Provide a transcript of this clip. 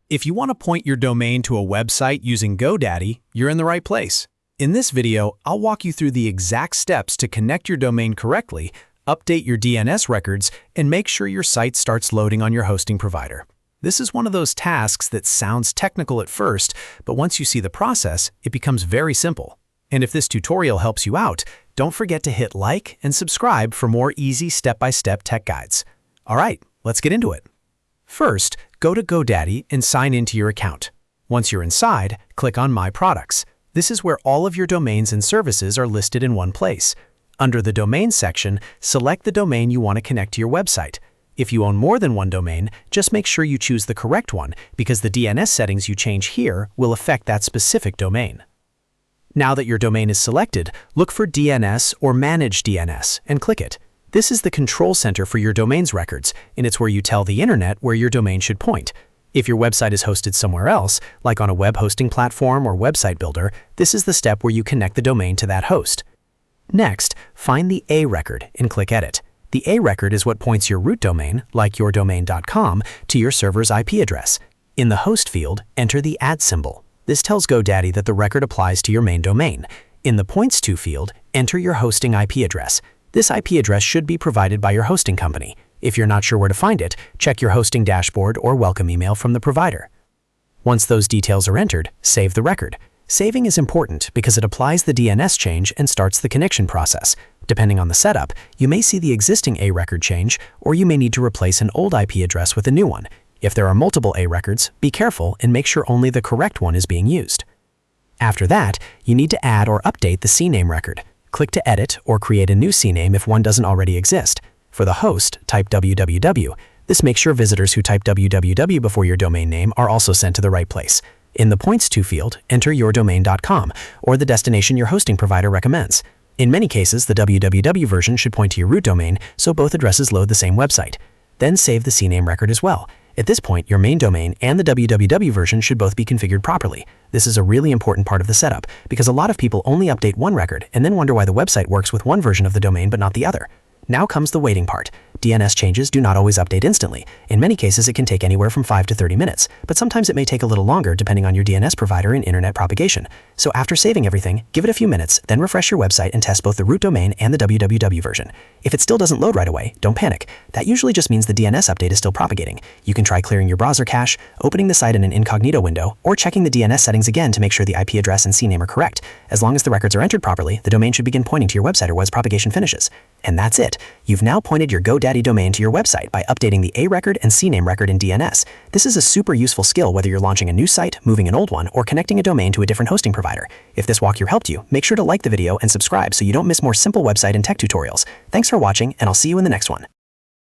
If you want to point your domain to a website using GoDaddy, you're in the right place. In this video, I'll walk you through the exact steps to connect your domain correctly, update your DNS records, and make sure your site starts loading on your hosting provider. This is one of those tasks that sounds technical at first, but once you see the process, it becomes very simple. And if this tutorial helps you out, don't forget to hit like and subscribe for more easy step-by-step tech guides. All right, let's get into it. First, go to GoDaddy and sign into your account. Once you're inside, click on My Products. This is where all of your domains and services are listed in one place. Under the Domain section, select the domain you want to connect to your website. If you own more than one domain, just make sure you choose the correct one because the DNS settings you change here will affect that specific domain. Now that your domain is selected, look for DNS or Manage DNS and click it. This is the control center for your domain's records, and it's where you tell the internet where your domain should point. If your website is hosted somewhere else, like on a web hosting platform or website builder, this is the step where you connect the domain to that host. Next, find the A record and click Edit. The A record is what points your root domain, like yourdomain.com, to your server's IP address. In the host field, enter the @ symbol. This tells GoDaddy that the record applies to your main domain. In the Points To field, enter your hosting IP address. This IP address should be provided by your hosting company. If you're not sure where to find it, check your hosting dashboard or welcome email from the provider. Once those details are entered, save the record. Saving is important because it applies the DNS change and starts the connection process. Depending on the setup, you may see the existing A record change, or you may need to replace an old IP address with a new one. If there are multiple A records, be careful and make sure only the correct one is being used. After that, you need to add or update the CNAME record. Click to edit or create a new CNAME if one doesn't already exist. For the host, type www. This makes sure visitors who type www before your domain name are also sent to the right place. In the Points To field, enter yourdomain.com or the destination your hosting provider recommends. In many cases, the www version should point to your root domain, so both addresses load the same website. Then save the CNAME record as well. At this point, your main domain and the www version should both be configured properly. This is a really important part of the setup because a lot of people only update one record and then wonder why the website works with one version of the domain but not the other. Now comes the waiting part. DNS changes do not always update instantly. In many cases, it can take anywhere from 5 to 30 minutes, but sometimes it may take a little longer depending on your DNS provider and internet propagation. So after saving everything, give it a few minutes, then refresh your website and test both the root domain and the www version. If it still doesn't load right away, don't panic. That usually just means the DNS update is still propagating. You can try clearing your browser cache, opening the site in an incognito window, or checking the DNS settings again to make sure the IP address and CNAME are correct. As long as the records are entered properly, the domain should begin pointing to your website or as propagation finishes. And that's it. You've now pointed your GoDaddy domain to your website by updating the A record and CNAME record in DNS. This is a super useful skill whether you're launching a new site, moving an old one, or connecting a domain to a different hosting provider. If this walkthrough helped you, make sure to like the video and subscribe so you don't miss more simple website and tech tutorials. Thanks for watching, and I'll see you in the next one.